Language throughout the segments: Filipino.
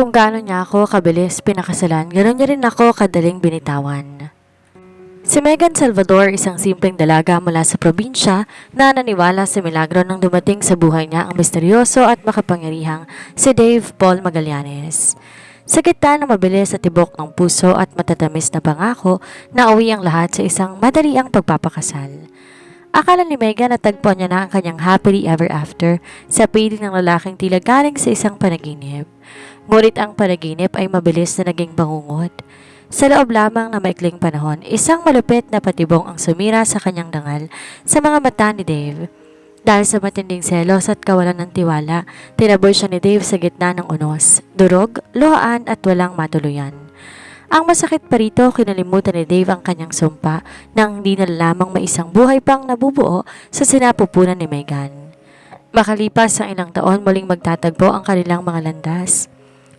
Kung gaano niya ako kabilis pinakasalan, gano'n niya rin ako kadaling binitawan. Si Megan Salvador, isang simpleng dalaga mula sa probinsya na naniwala sa milagro nang dumating sa buhay niya ang misteryoso at makapangyarihang si Dave Paul Magallanes. Sa gitna ng mabilis at tibok ng puso at matatamis na pangako, nauwi ang lahat sa isang madaliang pagpapakasal. Akala ni Megan na tagpuan niya na ang kanyang happily ever after sa piling ng lalaking tila galing sa isang panaginip. Ngunit ang panaginip ay mabilis na naging bangungot. Sa loob lamang na maikling panahon, isang malupit na patibong ang sumira sa kanyang dangal sa mga mata ni Dave. Dahil sa matinding selos at kawalan ng tiwala, tinaboy siya ni Dave sa gitna ng unos, durog, luhaan at walang matuluyan. Ang masakit pa rito, kinalimutan ni Dave ang kanyang sumpa nang hindi na lamang may isang buhay pang nabubuo sa sinapupunan ni Megan. Makalipas ang ilang taon, muling magtatagpo ang kanilang mga landas.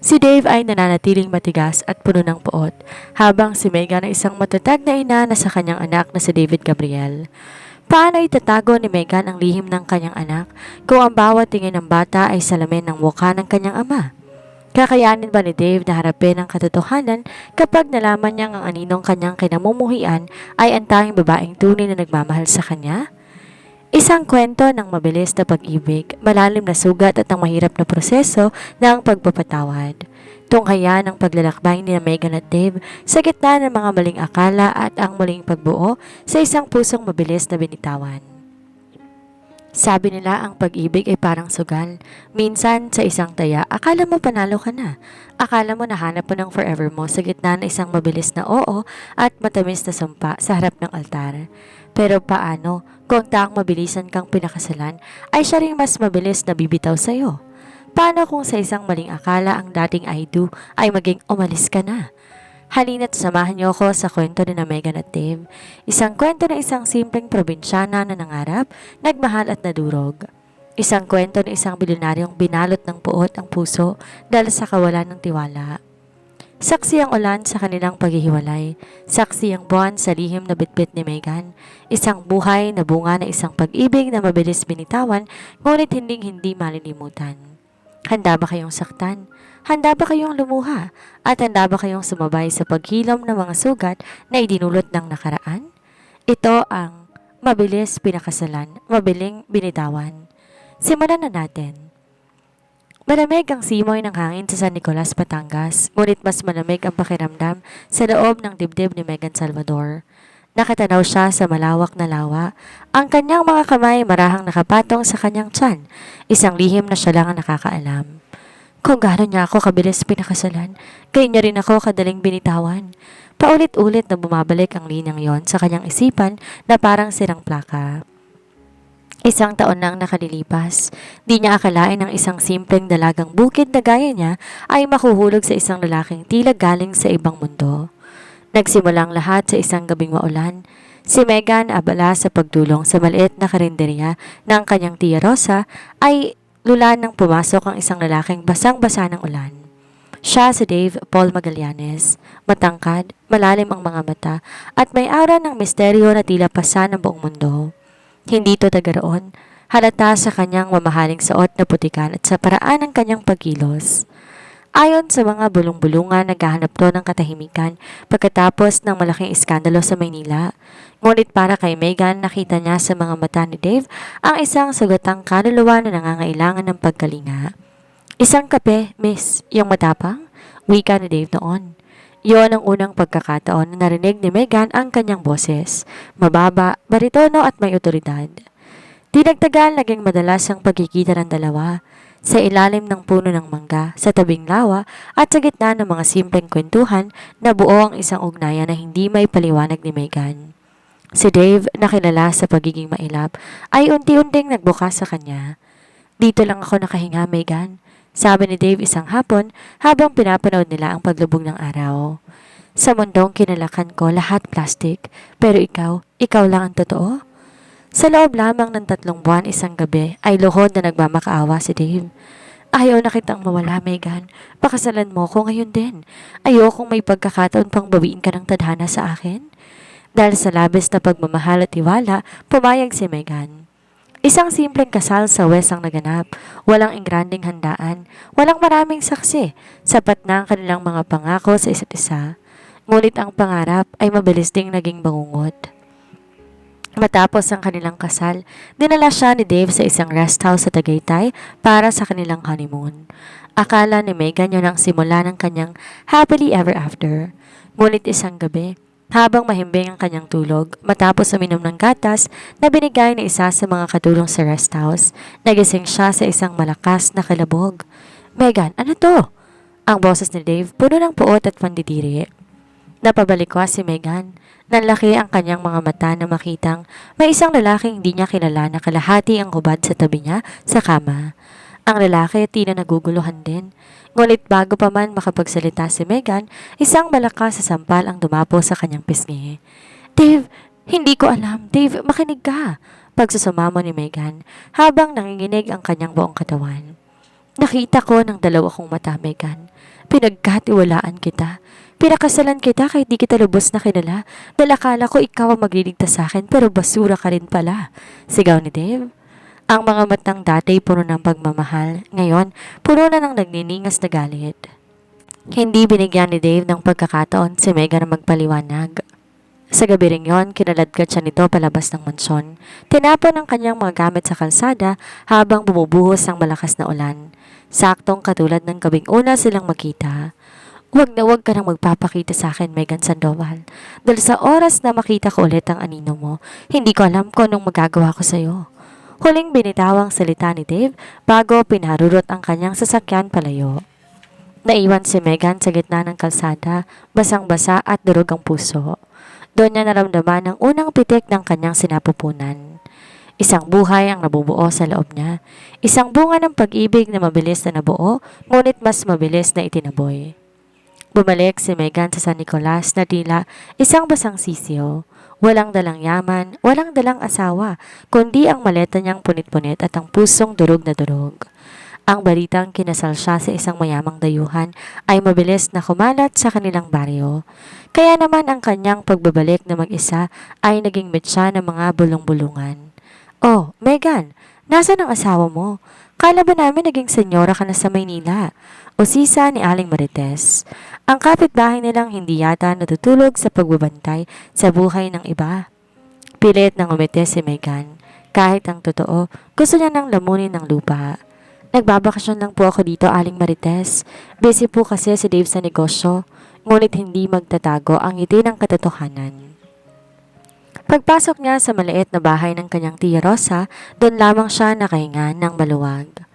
Si Dave ay nananatiling matigas at puno ng poot, habang si Megan ay isang matatag na ina na sa kanyang anak na si David Gabriel. Paano itatago ni Megan ang lihim ng kanyang anak kung ang bawat tingin ng bata ay salamin ng mukha ng kanyang ama? Kakayanin ba ni Dave na harapin ang katotohanan kapag nalaman niyang ang aninong kanyang kinamumuhian ay ang tanging babaeng tunay na nagmamahal sa kanya? Isang kwento ng mabilis na pag-ibig, malalim na sugat at ang mahirap na proseso ng pagpapatawad. Tunghaya ng paglalakbay ni Megan at Dave sa gitna ng mga maling akala at ang muling pagbuo sa isang pusong mabilis na binitawan. Sabi nila ang pag-ibig ay parang sugal. Minsan sa isang taya, akala mo panalo ka na. Akala mo nahanap mo ng forever mo sa gitna ng isang mabilis na oo at matamis na sumpa sa harap ng altar. Pero paano kung taang mabilisan kang pinakasalan ay siya ring mas mabilis na bibitaw sa'yo? Paano kung sa isang maling akala ang dating I do ay maging umalis ka na? Halina't samahan niyo ako sa kwento ni na Megan at Dave. Isang kwento ng isang simpleng probinsyana na nangarap, nagmahal at nadurog. Isang kwento ng isang bilyonaryong binalot ng puot ang puso dahil sa kawalan ng tiwala. Saksi ang ulan sa kanilang paghihiwalay. Saksi ang buwan sa lihim na bitbit ni Megan. Isang buhay na bunga ng isang pag-ibig na mabilis binitawan, ngunit hindi malilimutan. Handa ba kayong saktan? Handa ba kayong lumuha? At handa ba kayong sumabay sa paghilom ng mga sugat na idinulot ng nakaraan? Ito ang mabilis pinakasalan, mabiling binitawan. Simulan na natin. Malamig ang simoy ng hangin sa San Nicolas, Batangas, ngunit mas malamig ang pakiramdam sa loob ng dibdib ni Megan Salvador. Nakatanaw siya sa malawak na lawa. Ang kanyang mga kamay marahang nakapatong sa kanyang tiyan. Isang lihim na siya lang ang nakakaalam. Kung gaano niya ako kabilis pinakasalan, kaya niya rin ako kadaling binitawan. Paulit-ulit na bumabalik ang linyang yon sa kanyang isipan na parang sirang plaka. Isang taon na ang nakalilipas. Di niya akalain ng isang simpleng dalagang bukid na gaya niya ay makuhulog sa isang lalaking tila galing sa ibang mundo. Nagsimulang lahat sa isang gabing maulan. Si Megan, abala sa pagdulong sa maliit na karinderya ng kanyang tia Rosa, ay lula nang pumasok ang isang lalaking basang-basa ng ulan. Siya si Dave Paul Magallanes. Matangkad, malalim ang mga mata, at may aura ng misteryo na tila pasa ng buong mundo. Hindi to taga roon, halata sa kanyang mamahaling suot na putikan at sa paraan ng kanyang pagkilos. Ayon sa mga bulong-bulungan, naghahanap to ng katahimikan pagkatapos ng malaking iskandalo sa Maynila. Ngunit para kay Megan, nakita niya sa mga mata ni Dave ang isang sagatang kaluluwa na nangangailangan ng pagkalinga. Isang kape, miss, yung matapang? Wika ni Dave noon. Iyon ang unang pagkakataon na narinig ni Megan ang kanyang boses. Mababa, baritono at may otoridad. Dinagdagan naging madalas ang pagkikita ng dalawa. Sa ilalim ng puno ng mangga, sa tabing lawa, at sa gitna ng mga simpleng kwentuhan, nabuo ang isang ugnayan na hindi may paliwanag ni Megan. Si Dave, na kilala sa pagiging mailap, ay unti-unting nagbukas sa kanya. Dito lang ako nakahinga, Megan, sabi ni Dave isang hapon habang pinapanood nila ang paglubog ng araw. Sa mundong kinalakan ko, lahat plastic, pero ikaw lang ang totoo? Sa loob lamang ng 3 buwan isang gabi ay luhod na nagmamakaawa si Dave. Ayaw na kitang mawala, Megan. Pakasalan mo ko ngayon din. Ayokong may pagkakataon pang bawiin ka ng tadhana sa akin. Dahil sa labis na pagmamahal at tiwala, pumayag si Megan. Isang simpleng kasal sa West ang naganap. Walang ingranding handaan, walang maraming saksi. Sapat na ang kanilang mga pangako sa isa't isa. Ngunit ang pangarap ay mabilis ding naging bangungot. Matapos ang kanilang kasal, dinala siya ni Dave sa isang rest house sa Tagaytay para sa kanilang honeymoon. Akala ni Megan yun ang simula ng kanyang happily ever after. Ngunit isang gabi, habang mahimbing ang kanyang tulog, matapos uminom ng gatas na binigay ni isa sa mga katulong sa rest house, nagising siya sa isang malakas na kalabog. Megan, ano to? Ang boses ni Dave puno ng puot at pandidiri. Napabalikwas si Megan. Nanlaki ang kanyang mga mata na makitang may isang lalaking hindi niya kilala na kalahati ang hubad sa tabi niya sa kama. Ang lalaki tila naguguluhan din. Ngunit bago pa man makapagsalita si Megan, isang malakas sa sampal ang dumapo sa kanyang pisngi. Dave, hindi ko alam. Dave, makinig ka. Pagsusumamo ni Megan habang nanginginig ang kanyang buong katawan. Nakita ko ng dalawa kong mata, Megan. Pinagkatiwalaan kita. Pinakasalan kita kahit di kita lubos na kilala. Dahil akala ko ikaw ang magliligtas sa akin pero basura ka rin pala. Sigaw ni Dave. Ang mga matang dati puno ng pagmamahal, ngayon puno na ng nagniningas na galit. Hindi binigyan ni Dave ng pagkakataon si Megan na magpaliwanag. Sa gabi ring yon, kinaladkad siya nito palabas ng mansyon. Tinapon ang kanyang mga gamit sa kalsada habang bumubuhos ang malakas na ulan. Saktong katulad ng gabing una silang makita. Huwag na huwag ka nang magpapakita sa akin, Megan Sandoval. Dahil sa oras na makita ko ulit ang anino mo, hindi ko alam kung anong magagawa ko sa'yo. Huling binitawang salita ni Dave bago pinarurot ang kanyang sasakyan palayo. Naiwan si Megan sa gitna ng kalsada, basang-basa at durog ang puso. Doon niya naramdaman ang unang pitik ng kanyang sinapupunan. Isang buhay ang nabubuo sa loob niya. Isang bunga ng pag-ibig na mabilis na nabuo, ngunit mas mabilis na itinaboy. Bumalik si Megan sa San Nicolas na tila isang basang sisiyo. Walang dalang yaman, walang dalang asawa, kundi ang maleta niyang punit-punit at ang pusong durog na durog. Ang balitang kinasal siya sa isang mayamang dayuhan ay mabilis na kumalat sa kanilang baryo. Kaya naman ang kanyang pagbabalik na mag-isa ay naging mitsa ng mga bulong-bulungan. Oh, Megan, nasaan ang asawa mo? Kala ba namin naging senyora ka na sa Maynila? O sisa ni Aling Marites. Ang kapitbahay nilang hindi yata natutulog sa pagbabantay sa buhay ng iba. Pilit nang umiti si Megan. Kahit ang totoo, gusto niya nang lamunin ng lupa. Nagbabakasyon lang po ako dito, Aling Marites. Busy po kasi si Dave sa negosyo, ngunit hindi magtatago ang ngiti ng katotohanan. Pagpasok niya sa maliit na bahay ng kanyang tiya Rosa, doon lamang siya nakahinga ng maluwag.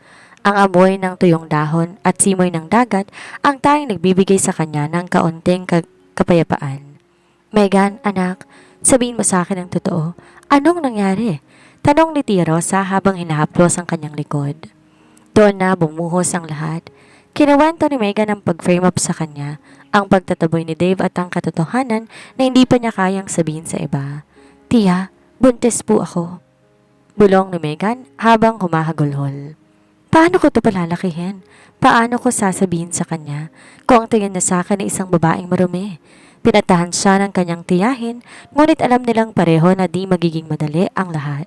Ang amoy ng tuyong dahon at simoy ng dagat ang tanging nagbibigay sa kanya ng kaunting kapayapaan. Megan, anak, sabihin mo sa akin ang totoo. Anong nangyari? Tanong ni Tia Rosa habang hinahaplos ang kanyang likod. Doon na bumuhos ang lahat. Kinuwento ni Megan ang pag-frame up sa kanya, ang pagtataboy ni Dave at ang katotohanan na hindi pa niya kayang sabihin sa iba. Tia, buntis po ako. Bulong ni Megan habang humahagulhol. Paano ko ito palalakihin? Paano ko sasabihin sa kanya kung ang tingin niya sa akin ay isang babaeng marumi? Pinatahan siya ng kanyang tiyahin, ngunit alam nilang pareho na di magiging madali ang lahat.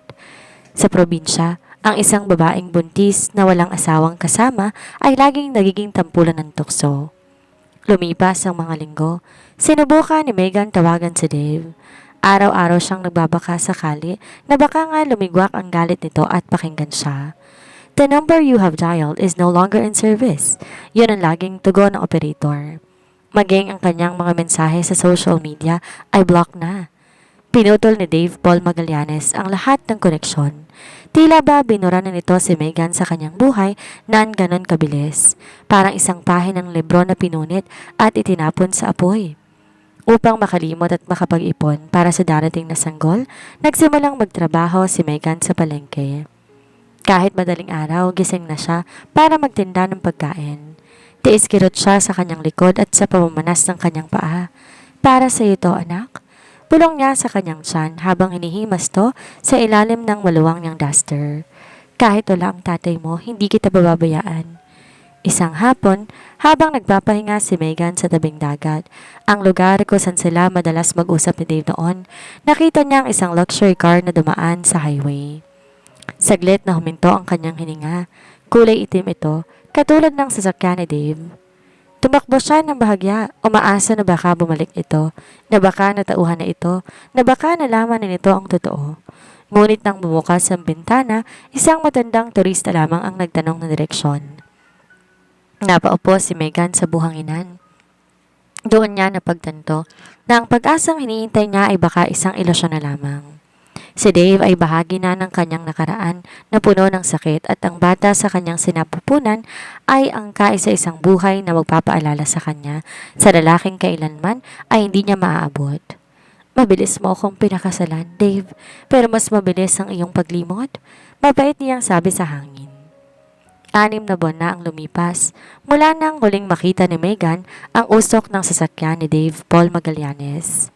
Sa probinsya, ang isang babaeng buntis na walang asawang kasama ay laging nagiging tampulan ng tukso. Lumipas ang mga linggo, sinubukan ni Megan tawagan si Dave. Araw-araw siyang nagbabaka sakali na baka nga lumigwak ang galit nito at pakinggan siya. The number you have dialed is no longer in service. Yun ang laging tugon ng operator. Maging ang kanyang mga mensahe sa social media ay block na. Pinutol ni Dave Paul Magallanes ang lahat ng koneksyon. Tila ba binura na nito si Megan sa kanyang buhay nang ganon kabilis. Parang isang pahinang libro na pinunit at itinapon sa apoy. Upang makalimot at makapag-ipon para sa darating na sanggol, nagsimulang magtrabaho si Megan sa palengke. Kahit madaling araw, gising na siya para magtinda ng pagkain. Tiis-kirot siya sa kanyang likod at sa pamamanas ng kanyang paa. Para sa iyo to, anak. Bulong niya sa kanyang tiyan habang hinihimas to sa ilalim ng maluwang niyang duster. Kahit wala ang tatay mo, hindi kita bababayaan. Isang hapon, habang nagpapahinga si Megan sa tabing dagat, ang lugar kung saan sila madalas mag-usap ni Dave noon, nakita niya ang isang luxury car na dumaan sa highway. Saglit na huminto ang kanyang hininga. Kulay itim ito, katulad ng sasakyan ni Dave. Tumakbo siya ng bahagya, umaasa na baka bumalik ito, na baka natauhan na ito, na baka nalaman na nito ang totoo. Ngunit nang bumukas ang bintana, isang matandang turista lamang ang nagtanong ng direksyon. Napaupo si Megan sa buhanginan. Doon niya napagtanto na ang pag-asang hinihintay niya ay baka isang ilusyon na lamang. Si Dave ay bahagi na ng kanyang nakaraan na puno ng sakit at ang bata sa kanyang sinapupunan ay ang kaisa-isang buhay na magpapaalala sa kanya sa lalaking kailanman ay hindi niya maaabot. Mabilis mo akong pinakasalan, Dave, pero mas mabilis ang iyong paglimot. Mabait niyang sabi sa hangin. 6 na buwan na ang lumipas mula nang huling makita ni Megan ang usok ng sasakyan ni Dave Paul Magallanes.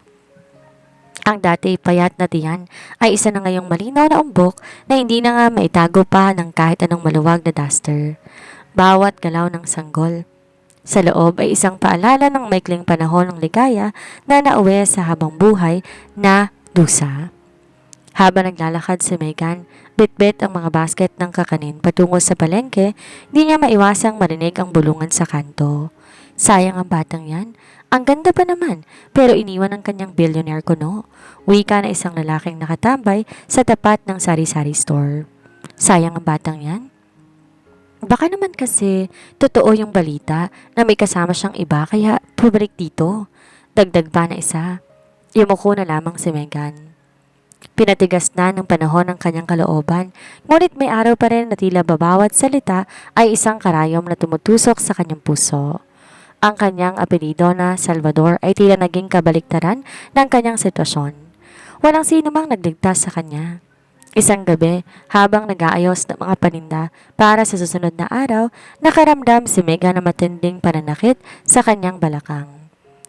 Ang dati payat na tiyan ay isa na ngayong malinaw na umbok na hindi na nga maitago pa ng kahit anong maluwag na duster. Bawat galaw ng sanggol sa loob ay isang paalala ng maikling panahon ng ligaya na nauwi sa habang buhay na dusa. Habang naglalakad si Megan, bitbit ang mga basket ng kakanin patungo sa palengke, di niya maiwasang marinig ang bulungan sa kanto. Sayang ang batang yan. Ang ganda pa naman, pero iniwan ng kanyang billionaire kuno. Wika na isang lalaking nakatambay sa tapat ng sari-sari store. Sayang ang batang yan. Baka naman kasi totoo yung balita na may kasama siyang iba kaya pabalik dito. Dagdag pa na isa. Yumuko na lamang si Megan. Pinatigas na ng panahon ng kanyang kalooban, ngunit may araw pa rin na tila babawat salita ay isang karayom na tumutusok sa kanyang puso. Ang kanyang apelido na Salvador ay tila naging kabaliktaran ng kanyang sitwasyon. Walang sino mang nagligtas sa kanya. Isang gabi, habang nag-aayos ng mga paninda para sa susunod na araw, nakaramdam si Megan na matinding pananakit sa kanyang balakang.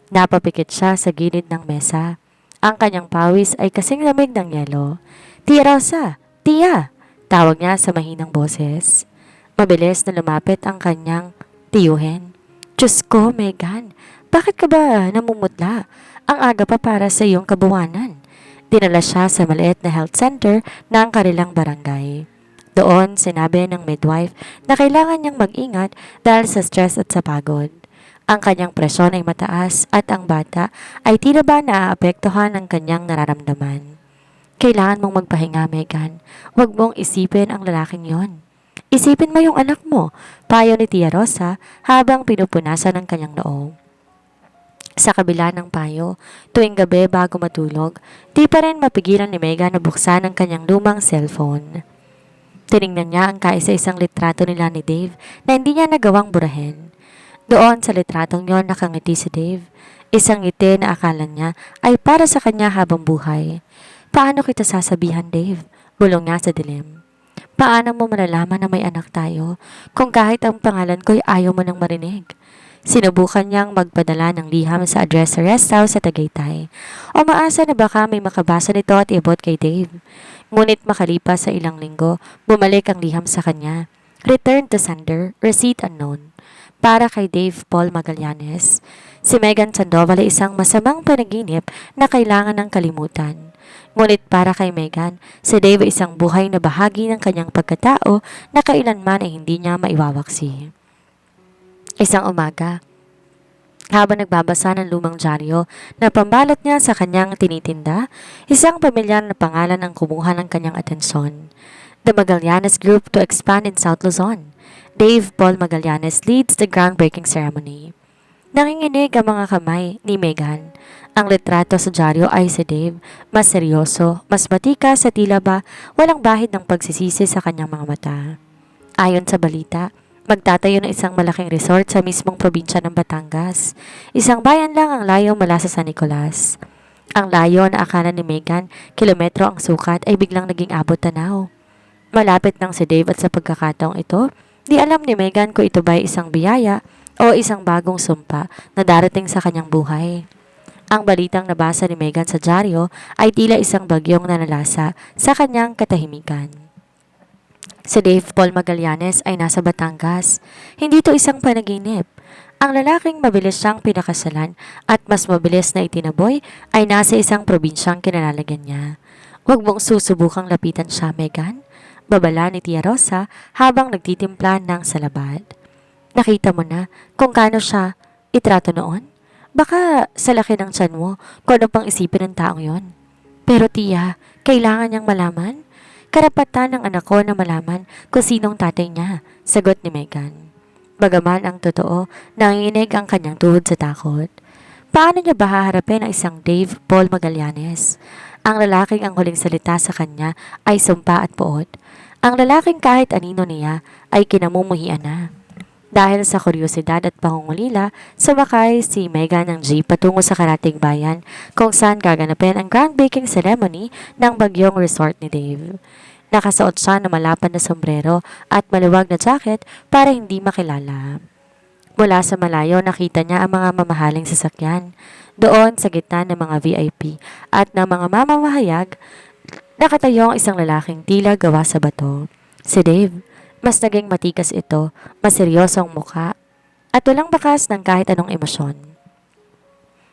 Napapikit siya sa gilid ng mesa. Ang kanyang pawis ay kasing lamig ng yelo. "Tia Rosa! Tia!" Tawag niya sa mahinang boses. Mabilis na lumapit ang kanyang tiyuhin. "Diyos ko, Megan! Bakit ka ba namumutla? Ang aga pa para sa iyong kabuwanan." Dinala siya sa maliit na health center ng kanilang barangay. Doon, sinabi ng midwife na kailangan niyang mag-ingat dahil sa stress at sa pagod. Ang kanyang presyon ay mataas at ang bata ay tila ba naaapektuhan ng kanyang nararamdaman. "Kailangan mong magpahinga, Megan. Huwag mong isipin ang lalaking yon. Isipin mo yung anak mo," payo ni Tia Rosa habang pinupunasan ng kanyang noo. Sa kabila ng payo, tuwing gabi bago matulog, di pa rin mapigilan ni Megan na buksan ang kanyang lumang cellphone. Tiningnan niya ang kaisa-isang litrato nila ni Dave na hindi niya nagawang burahin. Doon sa litratong yon nakangiti si Dave. Isang ngiti na akala niya ay para sa kanya habang buhay. "Paano kita sasabihan, Dave?" Bulong niya sa dilim. "Paano mo malalaman na may anak tayo kung kahit ang pangalan ko'y ayaw mo nang marinig?" Sinubukan niyang magpadala ng liham sa address sa rest house sa Tagaytay. Umaasa na baka may makabasa nito at iabot kay Dave. Ngunit makalipas sa ilang linggo, bumalik ang liham sa kanya. "Return to sender, receipt unknown." Para kay Dave Paul Magallanes. Si Megan Sandoval ay isang masamang panaginip na kailangan ng kalimutan. Ngunit para kay Megan, si Dave ay isang buhay na bahagi ng kanyang pagkatao na kailanman ay hindi niya maiwawaksi. Isang umaga, habang nagbabasa ng lumang dyaryo na pambalot niya sa kanyang tinitinda, isang pamilyar na pangalan ang kumuha ng kanyang atensyon. The Magallanes Group to expand in South Luzon. Dave Paul Magallanes leads the groundbreaking ceremony. Nanginginig ang mga kamay ni Megan. Ang litrato sa dyaryo ay si Dave, mas seryoso, mas matika sa tila ba walang bahid ng pagsisisi sa kanyang mga mata. Ayon sa balita, magtatayo ng isang malaking resort sa mismong probinsya ng Batangas. Isang bayan lang ang layo mula sa San Nicolas. Ang layo na akala ni Megan, kilometro ang sukat ay biglang naging abot tanaw. Malapit lang si Dave at sa pagkakataong ito, di alam ni Megan kung ito ba ay isang biyaya o isang bagong sumpa na darating sa kanyang buhay. Ang balitang nabasa ni Megan sa dyaryo ay tila isang bagyong nanalasa sa kanyang katahimikan. Si Dave Paul Magallanes ay nasa Batangas. Hindi ito isang panaginip. Ang lalaking mabilis siyang pinakasalan at mas mabilis na itinaboy ay nasa isang probinsyang kinalalagyan niya. "Huwag mong susubukang lapitan siya, Megan." Babala ni Tia Rosa habang nagtitimpla ng salabat. Nakita mo na kung kano siya itrato noon? Baka sa laki ng tiyan mo kung ano pang isipin ng taong yon. Pero tiya, kailangan niyang malaman. Karapatan ng anak ko na malaman kung sinong tatay niya, sagot ni Megan. Bagaman ang totoo, nanginginig ang kanyang tuhod sa takot. Paano niya ba haharapin ang isang Dave Paul Magallanes? Ang lalaking ang huling salita sa kanya ay sumpa at puot. Ang lalaking kahit anino niya ay kinamumuhian na. Dahil sa kuryosidad at pangungulila, sumakay si Megan ng jeep patungo sa Karatig Bayan kung saan gaganapin ang groundbreaking ceremony ng bagyong resort ni Dave. Nakasuot siya ng malapad na sombrero at maluwag na jacket para hindi makilala. Mula sa malayo nakita niya ang mga mamahaling sasakyan. Doon sa gitna ng mga VIP at ng mga mamamahayag, nakatayo ang isang lalaking tila gawa sa bato. Si Dave. Mas naging matikas ito, mas seryosong mukha, at walang bakas ng kahit anong emosyon.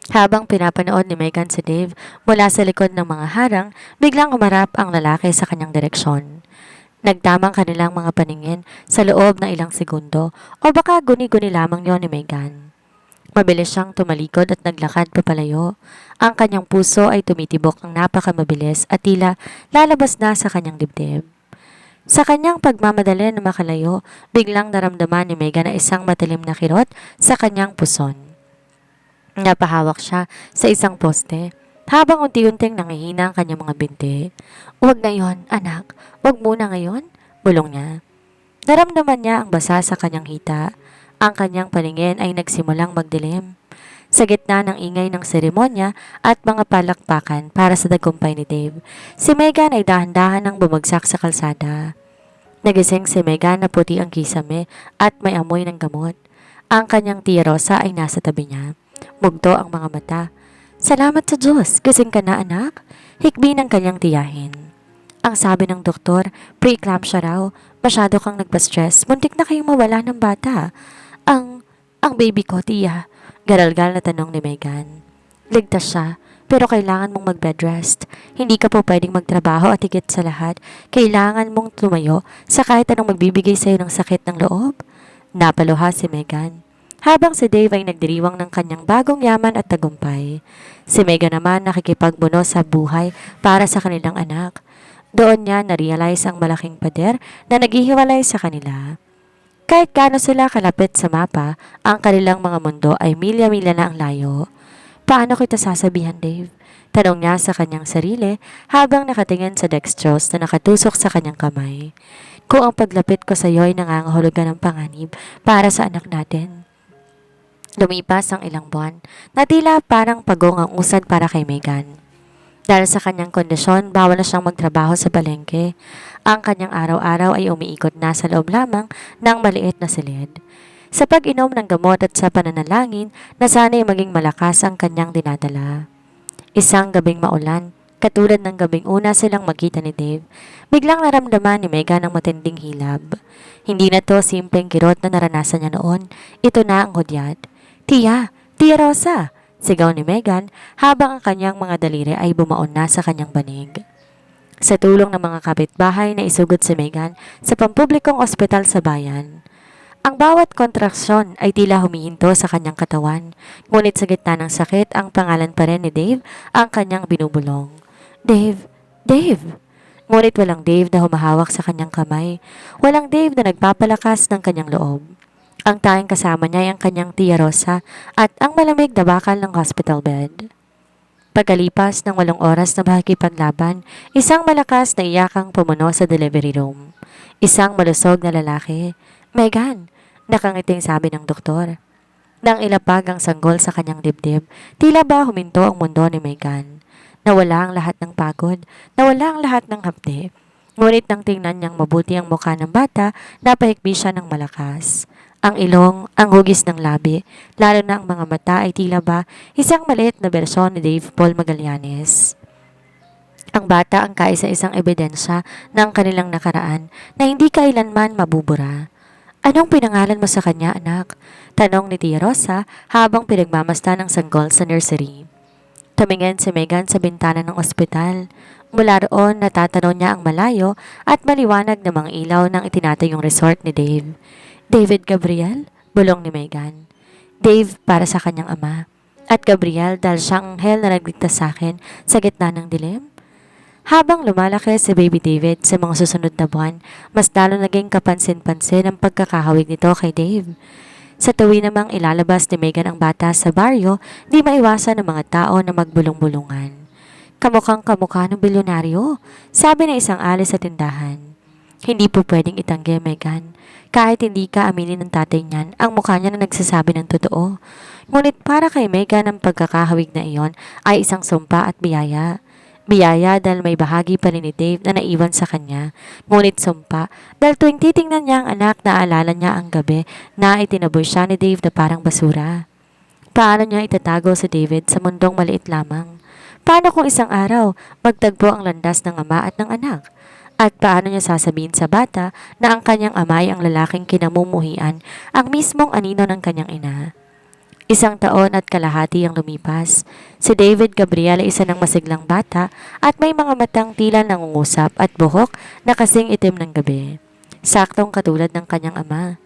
Habang pinapanood ni Megan si Dave mula sa likod ng mga harang, biglang umarap ang lalaki sa kanyang direksyon. Nagtamang kanilang mga paningin sa loob ng ilang segundo o baka guni-guni lamang yon ni Megan. Mabilis siyang tumalikod at naglakad papalayo. Ang kanyang puso ay tumitibok ng napakamabilis at tila lalabas na sa kanyang dibdib. Sa kanyang pagmamadali na makalayo, biglang naramdaman ni Megan na isang matalim na kirot sa kanyang puson. Napahawak siya sa isang poste, habang unti-unting nangihina ang kanyang mga binti. "Huwag ngayon, anak. Huwag muna ngayon," bulong niya. Naramdaman niya ang basa sa kanyang hita. Ang kanyang paningin ay nagsimulang magdilim. Sa gitna ng ingay ng seremonya at mga palakpakan para sa tagumpay ni Dave, si Megan ay dahan-dahan nang bumagsak sa kalsada. Nagising si Megan na puti ang kisame at may amoy ng gamot. Ang kanyang Tia Rosa ay nasa tabi niya. Mugto ang mga mata. "Salamat sa Diyos, gising ka na anak," hikbi ng kanyang tiyahin. Ang sabi ng doktor, pre-eclampsia raw, masyado kang nagpa-stress, muntik na kayong mawala ng bata. Ang baby ko, tiya, garalgal na tanong ni Megan. "Ligtas siya, pero kailangan mong mag-bed rest. Hindi ka po pwedeng magtrabaho at higit sa lahat, kailangan mong tumayo sa kahit anong magbibigay sa'yo ng sakit ng loob." Napaluha si Megan. Habang si Dave ay nagdiriwang ng kanyang bagong yaman at tagumpay, si Megan naman nakikipagbuno sa buhay para sa kanilang anak. Doon niya na-realize ang malaking pader na naghihiwalay sa kanila. Kahit gaano sila kalapit sa mapa, ang kanilang mga mundo ay milya-milya na ang layo. "Paano kita sasabihan, Dave?" tanong niya sa kanyang sarili habang nakatingin sa dextrose na nakatusok sa kanyang kamay. "Kung ang paglapit ko sa iyo ay nangangahulugan ng panganib para sa anak natin." Lumipas ang ilang buwan na tila parang pagong ang usad para kay Megan. Dahil sa kanyang kondisyon, bawal na siyang magtrabaho sa palengke. Ang kanyang araw-araw ay umiikot na sa loob lamang ng maliit na silid. Sa pag-inom ng gamot at sa pananalangin na sana'y maging malakas ang kanyang dinadala. Isang gabing maulan, katulad ng gabing una silang magkita ni Dave, biglang naramdaman ni Megan ang matinding hilab. Hindi na to simpleng kirot na naranasan niya noon, ito na ang hudyat. "Tia! Tia Rosa!" sigaw ni Megan habang ang kanyang mga daliri ay bumaon na sa kanyang banig. Sa tulong ng mga kapitbahay na isugod si Megan sa pampublikong ospital sa bayan. Ang bawat kontraksyon ay tila humihinto sa kanyang katawan, ngunit sa gitna ng sakit ang pangalan pa rin ni Dave ang kanyang binubulong. "Dave! Dave!" Ngunit walang Dave na humahawak sa kanyang kamay. Walang Dave na nagpapalakas ng kanyang loob. Ang tanging kasama niya ay ang kanyang Tia Rosa at ang malamig na bakal ng hospital bed. Pagkalipas ng 8 oras na pakikipaglaban, isang malakas na iyakang pumuno sa delivery room. Isang malusog na lalaki. "Megan," nakangiting sabi ng doktor. Nang ilapag ang sanggol sa kanyang dibdib, tila ba huminto ang mundo ni Megan. Nawala ang lahat ng pagod, nawala ang lahat ng hapde. Ngunit nang tingnan niyang mabuti ang mukha ng bata, napahikbi siya ng malakas. Ang ilong, ang hugis ng labi, lalo na ang mga mata ay tila ba isang maliit na bersyon ni Dave Paul Magallanes. Ang bata ang kaisa-isang ebidensya ng kanilang nakaraan na hindi kailanman mabubura. "Anong pinangalan mo sa kanya, anak?" tanong ni Tia Rosa habang pinagmamasta ng sanggol sa nursery. Tumingin si Megan sa bintana ng ospital. Mula roon, natatanaw niya ang malayo at maliwanag na mga ilaw ng itinatayong resort ni Dave. David Gabriel? Bulong ni Megan. Dave para sa kanyang ama. At Gabriel dahil siyang anghel na nagligtas sa akin sa gitna ng dilim? Habang lumalaki si Baby David sa mga susunod na buwan, mas lalo naging kapansin-pansin ang pagkakahawig nito kay Dave. Sa tuwi namang ilalabas ni Megan ang bata sa baryo, di maiwasan ng mga tao na magbulong-bulungan. Kamukhang kamukha ng bilyonaryo, sabi ng isang alis sa tindahan. Hindi po pwedeng itanggi, Megan. Kahit hindi ka aminin ng tatay niyan, ang mukha niya na nagsasabi ng totoo. Ngunit para kay Megan ang pagkakahawig na iyon ay isang sumpa at biyaya. Biyaya dahil may bahagi pa rin ni Dave na naiwan sa kanya. Ngunit sumpa dahil tuwing titingnan niya ang anak, naalala niya ang gabi na itinaboy siya ni Dave na parang basura. Paano niya itatago si David sa mundong maliit lamang? Paano kung isang araw magtagpo ang landas ng ama at ng anak? At paano niya sasabihin sa bata na ang kanyang ama ay ang lalaking kinamumuhian, ang mismong anino ng kanyang ina? 1 taon at kalahati ang lumipas. Si David Gabriel ay isa ng masiglang bata at may mga matang tila nangungusap at buhok na kasing itim ng gabi. Saktong katulad ng kanyang ama.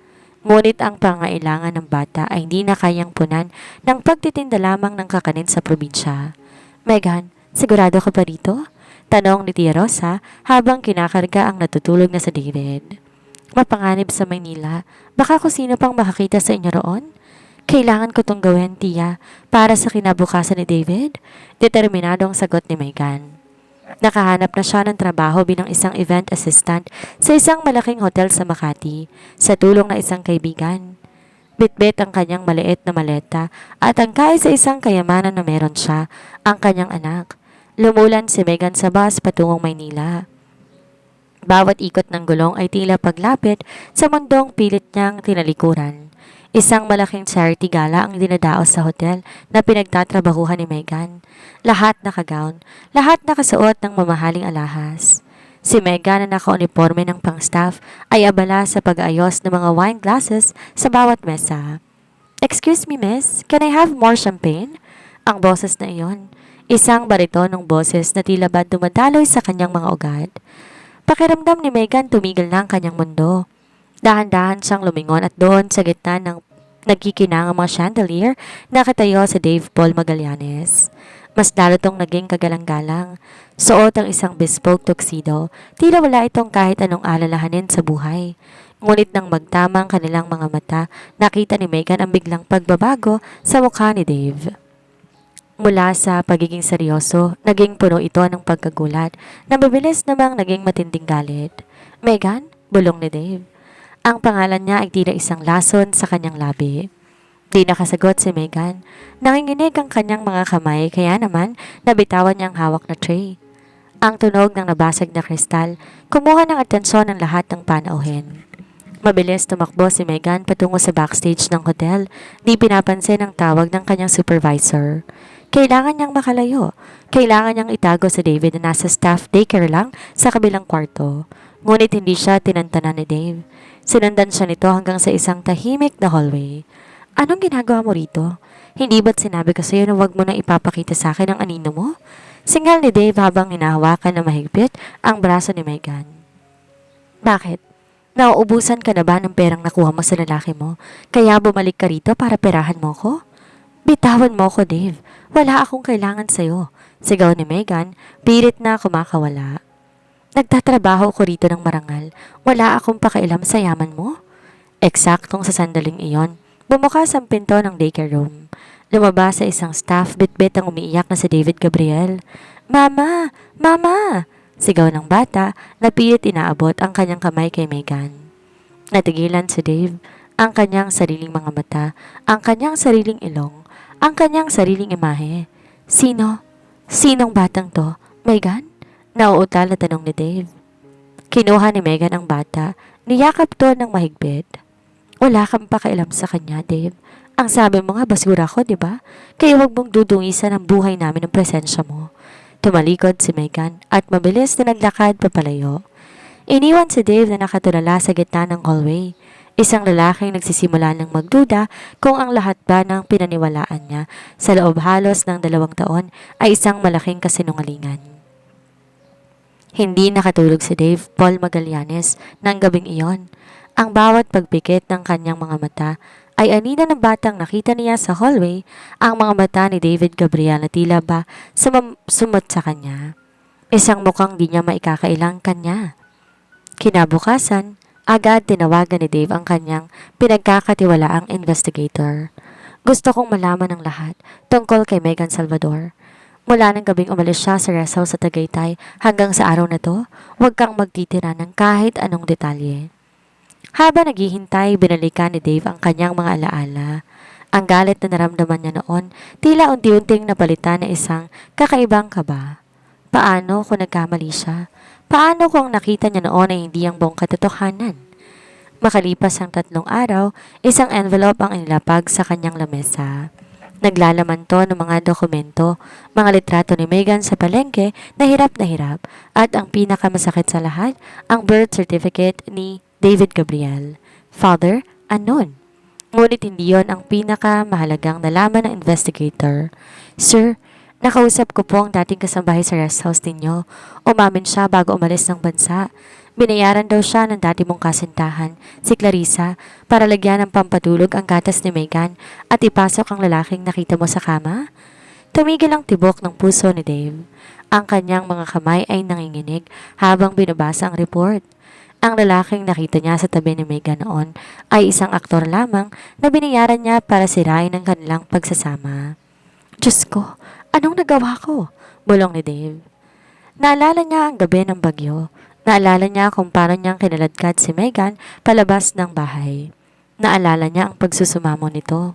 Ngunit ang pangailangan ng bata ay hindi na kayang punan ng pagtitinda lamang ng kakanin sa probinsya. Megan, sigurado ka pa rito? Tanong ni Tia Rosa habang kinakarga ang natutulog na sa David. Mapanganib sa Maynila, baka kung sino pang makakita sa inyo roon? Kailangan ko tong gawin, Tia, para sa kinabukasan ni David? Determinadong sagot ni Megan. Nakahanap na siya ng trabaho bilang isang event assistant sa isang malaking hotel sa Makati sa tulong na isang kaibigan. Bitbit ang kanyang maliit na maleta at angkay sa isang kayamanan na meron siya, ang kanyang anak. Lumulan si Megan sa bus patungong Maynila. Bawat ikot ng gulong ay tila paglapit sa mundong pilit niyang tinalikuran. Isang malaking charity gala ang dinadaos sa hotel na pinagtatrabahuhan ni Megan. Lahat nakagown, lahat nakasuot ng mamahaling alahas. Si Megan na naka-uniforme ng pang-staff ay abala sa pag-ayos ng mga wine glasses sa bawat mesa. Excuse me, miss, can I have more champagne? Ang boses na iyon. Isang baritonong boses na tila ba dumadaloy sa kanyang mga ugat. Pakiramdam ni Megan tumigil na ang kanyang mundo. Dahan-dahan siyang lumingon at doon sa gitna ng nagkikinang ang mga chandelier nakatayo sa Dave Paul Magallanes. Mas lalo tong naging kagalang-galang. Suot ang isang bespoke tuxedo, tila wala itong kahit anong alalahanin sa buhay. Ngunit nang magtama ang kanilang mga mata, nakita ni Megan ang biglang pagbabago sa mukha ni Dave. Mula sa pagiging seryoso, naging puno ito ng pagkagulat na mabilis namang naging matinding galit. Megan? Bulong ni Dave. Ang pangalan niya ay tila isang lason sa kanyang labi. Di nakasagot si Megan. Nanginginig ang kanyang mga kamay kaya naman nabitawan niya ang hawak na tray. Ang tunog ng nabasag na kristal kumuha ng atensyon ng lahat ng panauhin. Mabilis tumakbo si Megan patungo sa backstage ng hotel. Di pinapansin ang tawag ng kanyang supervisor. Kailangan niyang makalayo. Kailangan niyang itago si David na nasa staff daycare lang sa kabilang kwarto. Ngunit hindi siya tinantanan ni Dave. Sinundan siya nito hanggang sa isang tahimik na hallway. Anong ginagawa mo rito? Hindi ba't sinabi ko sa'yo na wag mo nang ipapakita sa akin ang anino mo? Singal ni Dave habang hinahawakan na mahigpit ang braso ni Megan. Bakit? Nauubusan ka na ba ng perang nakuha mo sa lalaki mo? Kaya bumalik ka rito para perahan mo ko? Bitawan mo ko, Dave. Wala akong kailangan sa'yo. Sigaw ni Megan, pilit na kumakawala. Nagtatrabaho ko rito ng marangal. Wala akong pakialam sa yaman mo. Eksaktong sa sandaling iyon, bumukas ang pinto ng daycare room. Lumabas sa isang staff, bitbit ang umiiyak na si David Gabriel. Mama! Mama! Sigaw ng bata na pilit inaabot ang kanyang kamay kay Megan. Natigilan si Dave, ang kanyang sariling mga mata, ang kanyang sariling ilong, ang kanyang sariling imahe. Sino? Sinong batang to? Megan? Nauutal na tanong ni Dave. Kinuha ni Megan ang bata, niyakap to ng mahigpit. Wala kang pakialam sa kanya, Dave. Ang sabi mo nga, basura ko, di ba? Kaya huwag mong dudungisan ang buhay namin ng presensya mo. Tumalikod si Megan at mabilis na naglakad papalayo. Iniwan si Dave na nakatulala sa gitna ng hallway. Isang lalaking nagsisimula ng magduda kung ang lahat ba ng pinaniwalaan niya sa loob halos ng 2 taon ay isang malaking kasinungalingan. Hindi nakatulog si Dave Paul Magallanes ng gabing iyon. Ang bawat pagpikit ng kanyang mga mata ay anina ng batang nakita niya sa hallway. Ang mga mata ni David Gabriel na tila ba sumot sa kanya. Isang mukhang di niya maikakailang kanya. Kinabukasan, agad tinawagan ni Dave ang kanyang pinagkakatiwalaang investigator. Gusto kong malaman ang lahat tungkol kay Megan Salvador. Mula ng gabing umalis siya sa rest house sa Tagaytay hanggang sa araw na to, huwag kang magtitira ng kahit anong detalye. Habang naghihintay, binalikan ni Dave ang kanyang mga alaala. Ang galit na naramdaman niya noon, tila unti-unting napalitan na isang kakaibang kaba. Paano kung nagkamali siya? Paano kung nakita niya noon ay hindi ang buong katotohanan? Makalipas ang 3 araw, isang envelope ang inilapag sa kanyang lamesa. Naglalaman to ng mga dokumento, mga litrato ni Megan sa palengke na hirap, at ang pinakamasakit sa lahat, ang birth certificate ni David Gabriel. Father, unknown. Ngunit hindi yon ang pinakamahalagang nalaman ng investigator. Sir, nakausap ko po ang dating kasambahay sa rest house ninyo. Umamin siya bago umalis ng bansa. Binayaran daw siya ng dati mong kasintahan, si Clarissa, para lagyan ng pampatulog ang gatas ni Megan at ipasok ang lalaking nakita mo sa kama? Tumigil ang tibok ng puso ni Dave. Ang kanyang mga kamay ay nanginginig habang binabasa ang report. Ang lalaking nakita niya sa tabi ni Megan noon ay isang aktor lamang na binayaran niya para sirain ang kanilang pagsasama. Diyos ko, anong nagawa ko? Bulong ni Dave. Naalala niya ang gabi ng bagyo. Naalala niya kung paano niyang kinaladkad si Megan palabas ng bahay. Naalala niya ang pagsusumamo nito,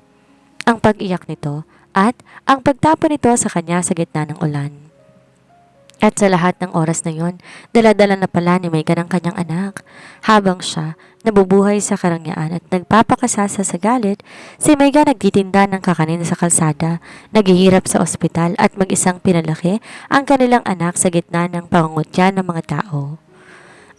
ang pag-iyak nito, at ang pagtapon nito sa kanya sa gitna ng ulan. At sa lahat ng oras na yon, dala-dala na pala ni Megan ang kanyang anak. Habang siya nabubuhay sa karangyaan at nagpapakasasa sa galit, si Megan nagtitinda ng kakanin sa kalsada, naghihirap sa ospital at mag-isang pinalaki ang kanilang anak sa gitna ng pangungutya ng mga tao.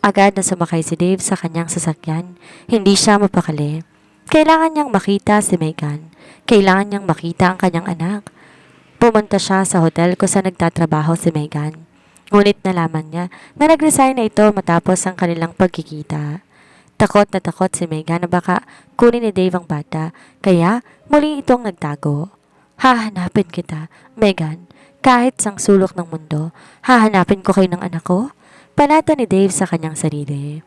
Agad na sumakay si Dave sa kanyang sasakyan. Hindi siya mapakali. Kailangan niyang makita si Megan. Kailangan niyang makita ang kanyang anak. Pumunta siya sa hotel kung saan nagtatrabaho si Megan. Ngunit nalaman niya na nag-resign na ito matapos ang kanilang pagkikita. Takot na takot si Megan na baka kunin ni Dave ang bata, kaya muli itong nagtago. Hahanapin kita, Megan. Kahit sang sulok ng mundo, hahanapin ko kayo ng anak ko. Panata ni Dave sa kanyang sarili.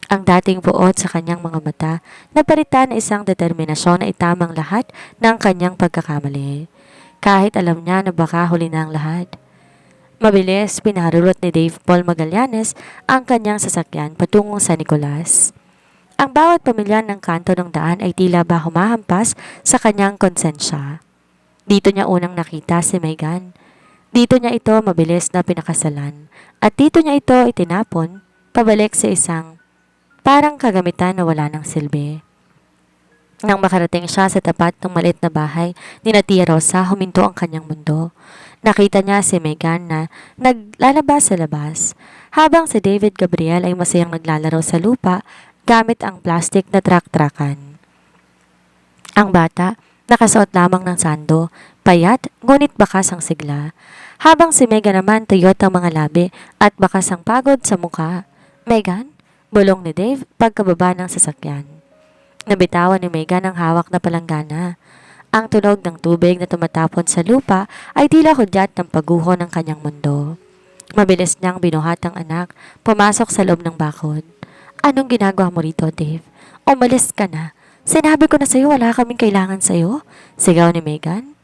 Ang dating buot sa kanyang mga mata napalitan na isang determinasyon na itamang lahat ng kanyang pagkakamali. Kahit alam niya na baka huli na ang lahat. Mabilis pinarulot ni Dave Paul Magallanes ang kanyang sasakyan patungong San Nicolas. Ang bawat pamilya ng kanto ng daan ay tila ba humahampas sa kanyang konsensya. Dito niya unang nakita si Megan. Dito niya ito mabilis na pinakasalan. At dito niya ito itinapon pabalik sa isang parang kagamitan na wala ng silbi. Nang makarating siya sa tapat ng maliit na bahay ni Tia Rosa, huminto ang kanyang mundo. Nakita niya si Megan na naglalabas sa labas, habang si David Gabriel ay masayang naglalaro sa lupa gamit ang plastic na trak-trakan. Ang bata, nakasuot lamang ng sando, payat ngunit bakas ang sigla. Habang si Megan naman tuyot ang mga labi at bakas ang pagod sa muka. Megan? Bulong ni Dave pagkababa ng sasakyan. Nabitawan ni Megan ang hawak na palanggana. Ang tunog ng tubig na tumatapon sa lupa ay tila hudyat ng pagguho ng kanyang mundo. Mabilis niyang binuhat ang anak, pumasok sa loob ng bakod. Anong ginagawa mo rito, Dave? Umalis ka na. Sinabi ko na sa'yo wala kaming kailangan sa'yo. Sigaw ni Megan.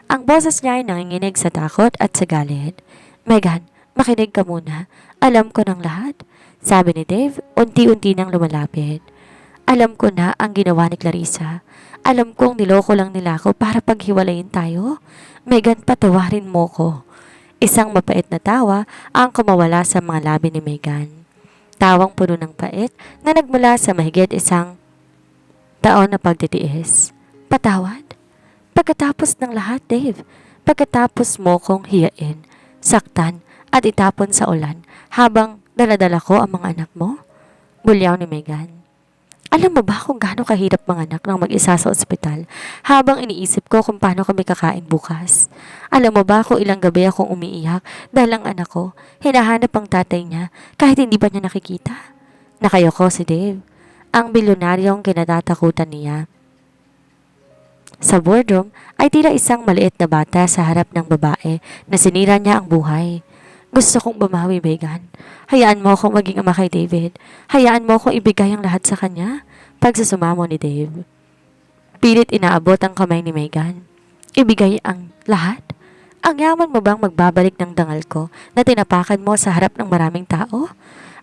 Ang boses niya ay nanginginig sa takot at sa galit. Megan, makinig ka muna. Alam ko ng lahat. Sabi ni Dave, unti-unti nang lumalapit. Alam ko na ang ginawa ni Clarissa. Alam kong niloko lang nila ako para paghiwalayin tayo. Megan, patawarin mo ko. Isang mapait na tawa ang kumawala sa mga labi ni Megan. Tawang puno ng pait na nagmula sa mahigit 1 taon na pagtitiis. Patawad? Pagkatapos ng lahat, Dave. Pagkatapos mo kong hiyain, saktan at itapon sa ulan habang daladala ko ang mga anak mo? Bulyaw ni Megan. Alam mo ba kung gaano kahirap manganak ng mag-isa sa ospital habang iniisip ko kung paano kami kakain bukas? Alam mo ba kung ilang gabi akong umiiyak dahil ang anak ko, hinahanap ang tatay niya kahit hindi pa niya nakikita? Nakayoko si Dave, ang bilyonaryong kinatatakutan niya. Sa boardroom ay tila isang maliit na bata sa harap ng babae na sinira niya ang buhay. Gusto kong bumawi, Megan. Hayaan mo akong maging ama kay David. Hayaan mo akong ibigay ang lahat sa kanya. Pagsusumamo ni Dave. Pilit inaabot ang kamay ni Megan. Ibigay ang lahat? Ang yaman mo bang magbabalik ng dangal ko na tinapakan mo sa harap ng maraming tao?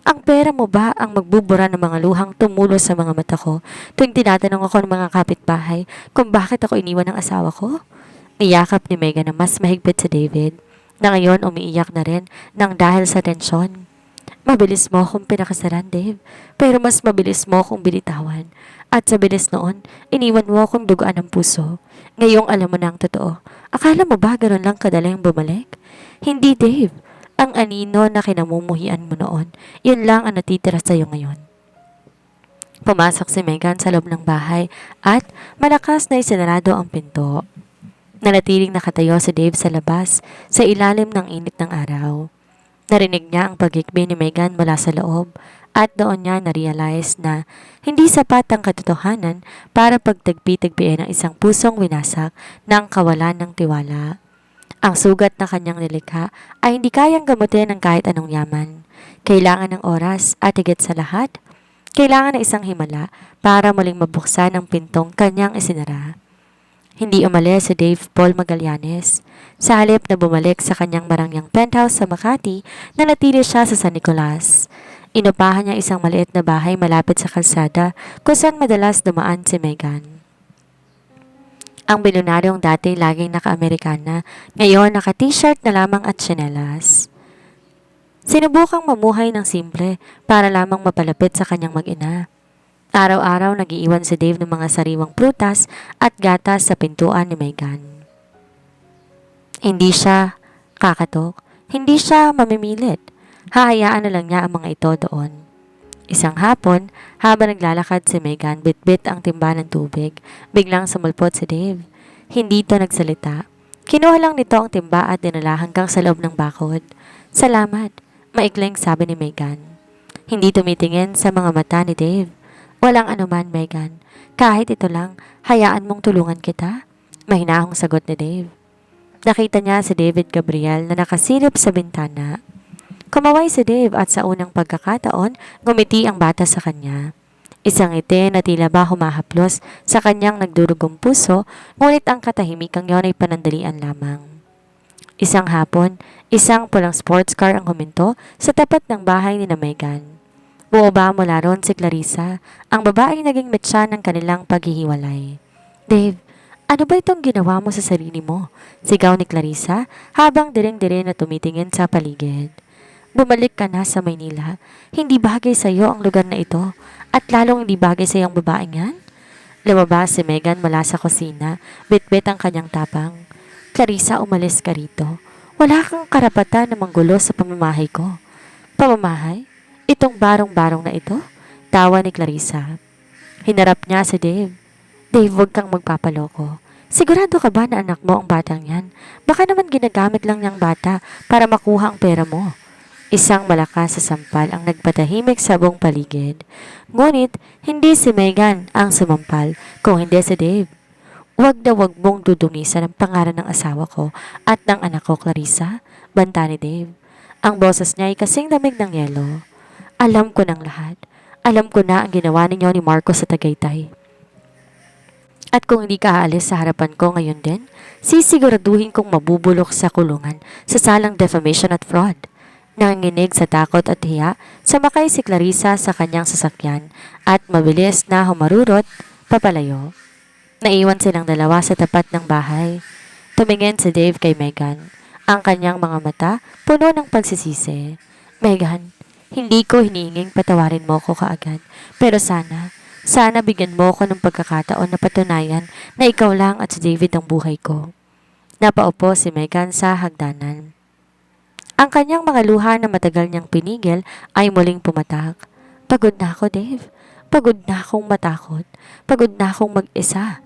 Ang pera mo ba ang magbubura ng mga luhang tumulo sa mga mata ko tuwing tinatanong ako ng mga kapitbahay kung bakit ako iniwan ng asawa ko? Niyakap ni Megan na mas mahigpit sa David na ngayon umiiyak na rin nang dahil sa tensyon. Mabilis mo akong pinakasalan, Dave, pero mas mabilis mo akong binitawan. At sa bilis noon, iniwan mo akong dugaan ng puso. Ngayong alam mo na ang totoo. Akala mo ba gano'n lang kadaling bumalik? Hindi, Dave. Ang anino na kinamumuhian mo noon, yun lang ang natitira sa'yo ngayon. Pumasok si Megan sa loob ng bahay at malakas na isinarado ang pinto. Nanatiling nakatayo si Dave sa labas sa ilalim ng init ng araw. Narinig niya ang pagikbi ni Megan mula sa loob at doon niya na-realize na hindi sapat ang katotohanan para pagtagpi-tagpiin ang isang pusong winasak ng kawalan ng tiwala. Ang sugat na kanyang nilikha ay hindi kayang gamutin ng kahit anong yaman. Kailangan ng oras at higit sa lahat, kailangan ng isang himala para muling mabuksan ang pintong kanyang isinara. Hindi umalis si Dave Paul Magallanes. Sa halip na bumalik sa kanyang marangyang penthouse sa Makati, nanatili siya sa San Nicolas. Inupahan niya isang maliit na bahay malapit sa kalsada kung saan madalas dumaan si Megan. Ang bilyonaryong dati laging naka-Amerikana, ngayon naka-t-shirt na lamang at tsinelas. Sinubukang mamuhay ng simple para lamang mapalapit sa kanyang mag-ina. Araw-araw nagiiwan si Dave ng mga sariwang prutas at gatas sa pintuan ni Megan. Hindi siya kakatok, hindi siya mamimilit. Hahayaan na lang niya ang mga ito doon. Isang hapon, habang naglalakad si Megan, bitbit ang timba ng tubig, biglang sumulpot si Dave. Hindi ito nagsalita. Kinuha lang nito ang timba at dinala hanggang sa loob ng bakod. Salamat, maikling sabi ni Megan. Hindi tumitingin sa mga mata ni Dave. Walang anuman, Megan. Kahit ito lang, hayaan mong tulungan kita. Mahinahong sagot ni Dave. Nakita niya si David Gabriel na nakasilip sa bintana. Kumaway si Dave at sa unang pagkakataon, ngumiti ang bata sa kanya. Isang ngiti na tila ba humahaplos sa kanyang nagdurugong puso, ngunit ang katahimikang yon ay panandalian lamang. Isang hapon, isang pulang sports car ang huminto sa tapat ng bahay ni na Megan. Buoba mula ron si Clarissa, ang babaeng naging metsa ng kanilang paghihiwalay. Dave, ano ba itong ginawa mo sa sarili mo? Sigaw ni Clarissa habang diring-dire na tumitingin sa paligid. Bumalik ka na sa Maynila. Hindi bagay sa iyo ang lugar na ito at lalong hindi bagay sa iyong babaeng yan. Lumabas si Megan mula sa kusina, bitbit ang kanyang tapang. Clarissa, umalis ka rito. Wala kang karapatan na manggulo sa pamamahay ko. Pamamahay? Itong barong-barong na ito? Tawa ni Clarissa. Hinarap niya si Dave. Dave, huwag kang magpapaloko. Sigurado ka ba na anak mo ang batang yan? Baka naman ginagamit lang niyang bata para makuha ang pera mo. Isang malakas sa sampal ang nagpatahimik sa buong paligid. Ngunit, hindi si Megan ang sumampal, kung hindi si Dave. Huwag na huwag mong dudunisan ang pangalan ng asawa ko at ng anak ko, Clarissa, banta ni Dave. Ang boses niya ay kasing lamig ng yelo. Alam ko ng lahat. Alam ko na ang ginawa ninyo ni Marco sa Tagaytay. At kung hindi ka aalis sa harapan ko ngayon din, sisiguraduhin kong mabubulok sa kulungan sa salang defamation at fraud. Nanginginig sa takot at hiya, sumakay si Clarissa sa kanyang sasakyan at mabilis na humarurot papalayo. Naiwan silang dalawa sa tapat ng bahay. Tumingin si Dave kay Megan. Ang kanyang mga mata puno ng pagsisisi. Megan, hindi ko hinihinging patawarin mo ko kaagad. Pero sana bigyan mo ko ng pagkakataon na patunayan na ikaw lang at si David ang buhay ko. Napaupo si Megan sa hagdanan. Ang kanyang mga luha na matagal niyang pinigil ay muling pumatak. Pagod na ako, Dave. Pagod na akong matakot. Pagod na akong mag-isa.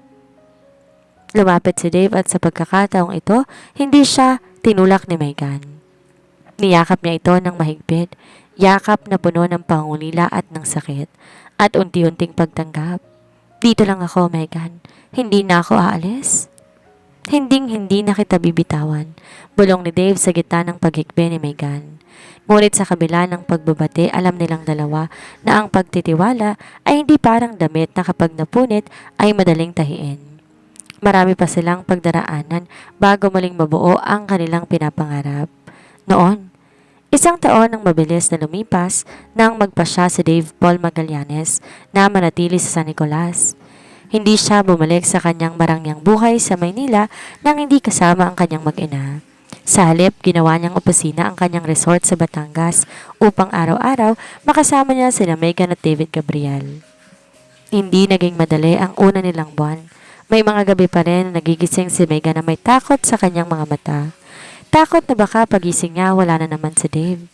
Lumapit si Dave at sa pagkakataong ito, hindi siya tinulak ni Megan. Niyakap niya ito ng mahigpit, yakap na puno ng pangulila at ng sakit, at unti-unting pagtanggap. Dito lang ako, Megan. Hindi na ako aalis. Hinding-hindi na kita bibitawan, bulong ni Dave sa gitna ng paghigpi ni Megan. Ngunit sa kabila ng pagbabate, alam nilang dalawa na ang pagtitiwala ay hindi parang damit na kapag napunit ay madaling tahiin. Marami pa silang pagdaraanan bago muling mabuo ang kanilang pinapangarap. Noon, isang taon ang mabilis na lumipas nang magpasya si Dave Paul Magallanes na manatili sa San Nicolas. Hindi siya bumalik sa kanyang marangyang buhay sa Maynila nang hindi kasama ang kanyang mag-ina. Sa halip, ginawa niyang opisina ang kanyang resort sa Batangas upang araw-araw makasama niya sina Megan at David Gabriel. Hindi naging madali ang una nilang buwan. May mga gabi pa rin na nagigising si Megan na may takot sa kanyang mga mata. Takot na baka pagising niya wala na naman si Dave.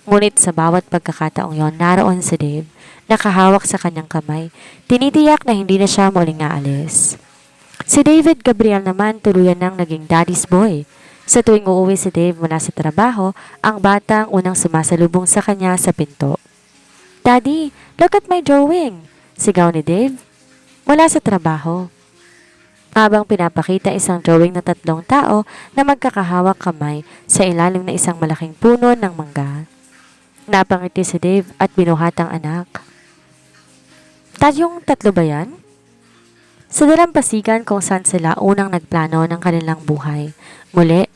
Ngunit sa bawat pagkakataong yon, naroon si Dave, nakahawak sa kanyang kamay, tinitiyak na hindi na siya muling aalis. Si David Gabriel naman tuluyan ng naging daddy's boy. Sa tuwing uuwi si Dave mula sa trabaho, ang batang unang sumasalubong sa kanya sa pinto. "Daddy, look at my drawing!" Sigaw ni Dave mula sa trabaho. Habang pinapakita isang drawing ng 3 tao na magkakahawak kamay sa ilalim ng isang malaking puno ng mangga. Napangiti si Dave at binuhat ang anak. "Dad, yung 3 ba yan?" Sa dalampasigan kung saan sila unang nagplano ng kanilang buhay. Muli,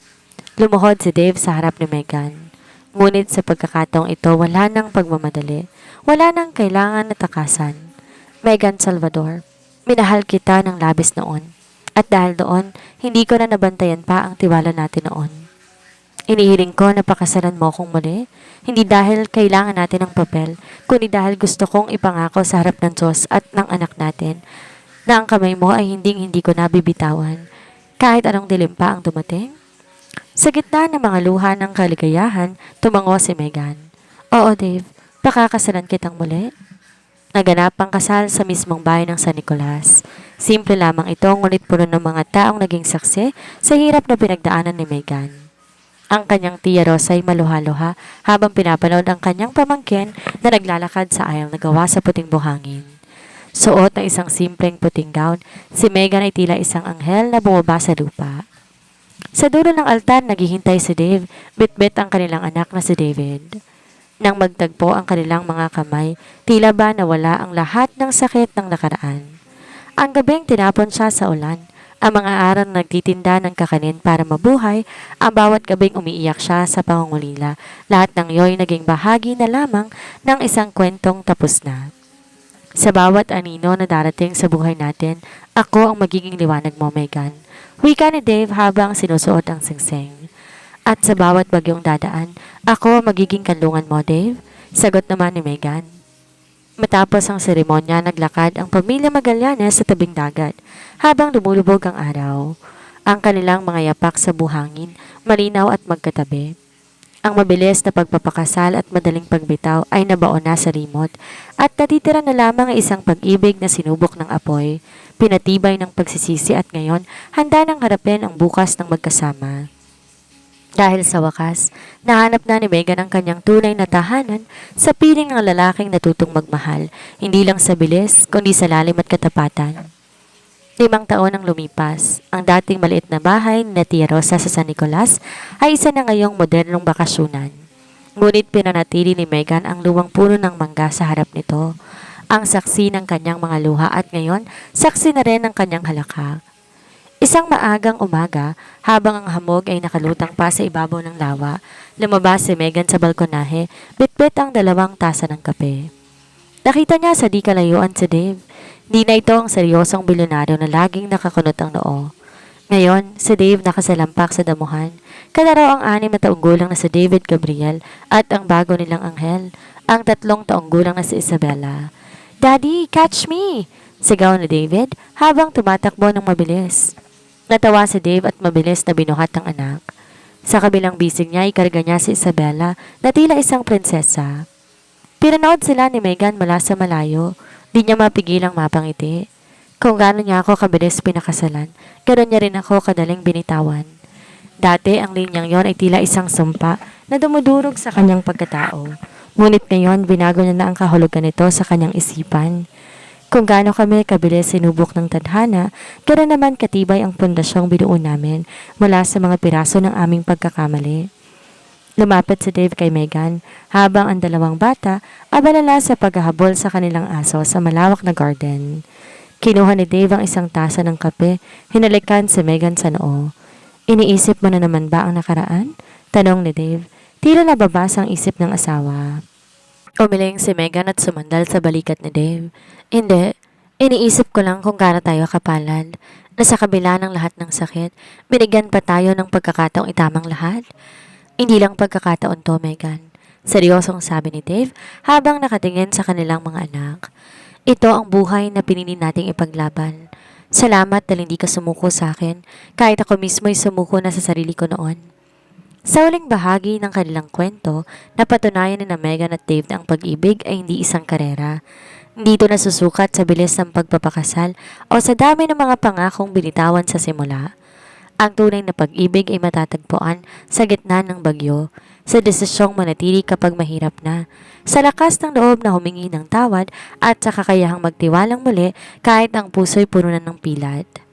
lumuhod si Dave sa harap ni Megan. Ngunit sa pagkakataong ito, wala nang pagmamadali. Wala nang kailangan na takasan. "Megan Salvador, minahal kita ng labis noon. At dahil doon, hindi ko na nabantayan pa ang tiwala natin noon. Inihiling ko na pakasalan mo akong muli, hindi dahil kailangan natin ng papel, kundi dahil gusto kong ipangako sa harap ng Diyos at ng anak natin na ang kamay mo ay hindi ko nabibitawan, kahit anong dilim pa ang dumating." Sa gitna ng mga luha ng kaligayahan, tumango si Megan. "Oo, Dave, pakakasalan kitang muli." Naganap ang kasal sa mismong bayan ng San Nicolas. Simple lamang ito, ngunit puno ng mga taong naging saksi sa hirap na pinagdaanan ni Megan. Ang kanyang tiya Rosa ay maluha-luha habang pinapanood ang kanyang pamangkin na naglalakad sa aisle na gawa sa puting buhangin. Suot ng isang simpleng puting gown, si Megan ay tila isang anghel na bumaba sa lupa. Sa dulo ng altar, naghihintay si Dave, bitbit ang kanilang anak na si David. Nang magtagpo ang kanilang mga kamay, tila ba nawala ang lahat ng sakit ng nakaraan. Ang gabing tinapon siya sa ulan, ang mga araw na nagtitinda ng kakanin para mabuhay, ang bawat gabing umiiyak siya sa pangungulila, lahat ng iyo'y naging bahagi na lamang ng isang kwentong tapos na. Sa bawat anino na darating sa buhay natin, ako ang magiging liwanag mo, Megan. Wika ni Dave habang sinusuot ang singsing. At sa bawat bagyong dadaan, ako ang magiging kanlungan mo, Dave. Sagot naman ni Megan. Matapos ang seremonya, naglakad ang pamilya Magallanes sa tabing dagat habang lumulubog ang araw. Ang kanilang mga yapak sa buhangin, malinaw at magkatabi. Ang mabilis na pagpapakasal at madaling pagbitaw ay nabaon na sa limot at natitira na lamang ang isang pag-ibig na sinubok ng apoy, pinatibay ng pagsisisi at ngayon handa nang harapin ang bukas ng magkasama. Dahil sa wakas, nahanap na ni Megan ang kanyang tunay na tahanan sa piling ng lalaking natutong magmahal, hindi lang sa bilis, kundi sa lalim at katapatan. 5 taon ang lumipas, ang dating maliit na bahay ni Tia Rosa sa San Nicolas ay isa na ngayong modernong bakasyunan. Ngunit pinanatili ni Megan ang luwang puno ng mangga sa harap nito, ang saksi ng kanyang mga luha at ngayon, saksi na rin ng kanyang halakha. Isang maagang umaga, habang ang hamog ay nakalutang pa sa ibabaw ng lawa, lumabas si Megan sa balkonahe, bitbit ang 2 tasa ng kape. Nakita niya sa di kalayuan si Dave. Di na ito ang seryosong bilyonaryo na laging nakakunot ang noo. Ngayon, si Dave nakasalampak sa damuhan. Kalaro ang 6 na taong gulang na si David Gabriel at ang bago nilang anghel, ang 3 taong gulang na si Isabella. "Daddy, catch me!" sigaw ni David habang tumatakbo ng mabilis. Natawa si Dave at mabilis na binuhat ang anak. Sa kabilang bisig niya, ikarga niya si Isabella na tila isang prinsesa. Pinanood sila ni Megan mula sa malayo. Di niya mapigilang mapangiti. Kung gaano niya ako kabilis pinakasalan, gano'n niya rin ako kadaling binitawan. Dati ang linyang yon ay tila isang sumpa na dumudurog sa kanyang pagkatao. Ngunit ngayon binago niya na ang kahulugan nito sa kanyang isipan. Kung gaano kami kabilis sinubok ng tadhana, gano'n naman katibay ang pundasyong binuo namin mula sa mga piraso ng aming pagkakamali. Lumapit si Dave kay Megan habang ang dalawang bata abalala sa paghahabol sa kanilang aso sa malawak na garden. Kinuha ni Dave ang isang tasa ng kape, hinalikan si Megan sa noo. Iniisip mo na naman ba ang nakaraan? Tanong ni Dave. Tila nababasa ang isip ng asawa. Umiling si Megan at sumandal sa balikat ni Dave. Hindi, iniisip ko lang kung gaano tayo kapalad. Na sa kabila ng lahat ng sakit, binigyan pa tayo ng pagkakataong itamang lahat. Hindi lang pagkakataon to, Megan. Seryosong sabi ni Dave habang nakatingin sa kanilang mga anak. Ito ang buhay na pinili nating ipaglaban. Salamat dahil hindi ka sumuko sa akin, kahit ako mismo'y sumuko na sa sarili ko noon. Sa uling bahagi ng kanilang kwento, napatunayan ni na Megan at Dave na ang pag-ibig ay hindi isang karera. Hindi ito nasusukat sa bilis ng pagpapakasal o sa dami ng mga pangakong binitawan sa simula. Ang tunay na pag-ibig ay matatagpuan sa gitna ng bagyo, sa desisyong manatili kapag mahirap na, sa lakas ng loob na humingi ng tawad at sa kakayahang magtiwalang muli kahit ang puso'y puno na ng pilat.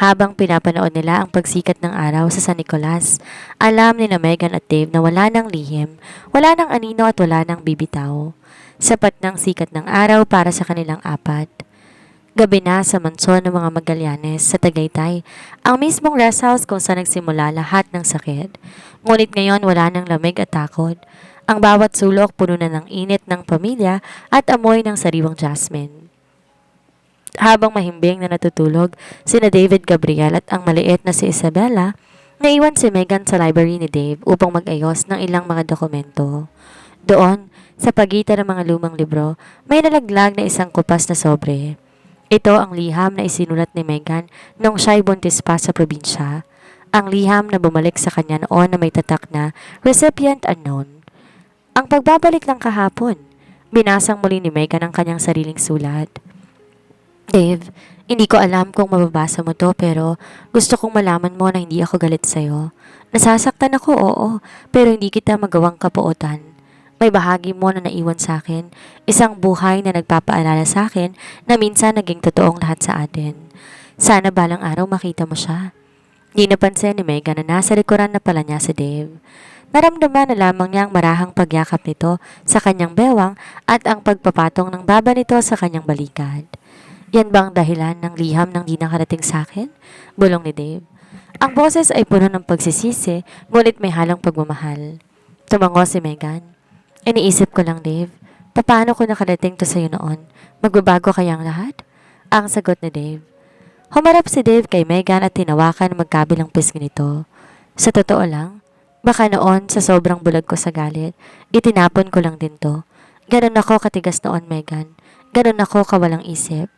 Habang pinapanood nila ang pagsikat ng araw sa San Nicolas, alam ni na Megan at Dave na wala ng lihim, wala ng anino at wala ng bibitaw. Sapat ng sikat ng araw para sa kanilang apat. Gabi na sa mansyon ng mga Magallanes sa Tagaytay, ang mismong rest house kung saan nagsimula lahat ng sakit. Ngunit ngayon wala ng lamig at takot. Ang bawat sulok puno na ng init ng pamilya at amoy ng sariwang jasmine. Habang mahimbing na natutulog, sina David Gabriel at ang maliit na si Isabella, naiwan si Megan sa library ni Dave upang mag-ayos ng ilang mga dokumento. Doon, sa pagitan ng mga lumang libro, may nalaglag na isang kupas na sobre. Ito ang liham na isinulat ni Megan nung siya'y buntis pa sa probinsya. Ang liham na bumalik sa kanya noon na may tatak na recipient unknown. Ang pagbabalik ng kahapon, binasang muli ni Megan ang kanyang sariling sulat. Dave, hindi ko alam kung mababasa mo to pero gusto kong malaman mo na hindi ako galit sa'yo. Nasasaktan ako, oo, pero hindi kita magawang kapuotan. May bahagi mo na naiwan sa akin, isang buhay na nagpapaalala sa akin na minsan naging totoong lahat sa atin. Sana balang araw makita mo siya. Di napansin ni Megan na nasa likuran na pala niya si Dave. Naramdaman na lamang niya ang marahang pagyakap nito sa kanyang bewang at ang pagpapatong ng baba nito sa kanyang balikat. Yan ba ang dahilan ng liham ng di nakarating sa akin? Bulong ni Dave. Ang boses ay puno ng pagsisisi, ngunit may halong pagmamahal. Tumango si Megan. Iniisip ko lang, Dave, paano ko nakarating to sa'yo noon? Magbabago kaya ang lahat? Ang sagot ni Dave. Humarap si Dave kay Megan at tinawakan magkabilang pisngi nito. Sa totoo lang, baka noon sa sobrang bulag ko sa galit, itinapon ko lang din to. Ganon ako katigas noon, Megan. Ganon ako kawalang isip.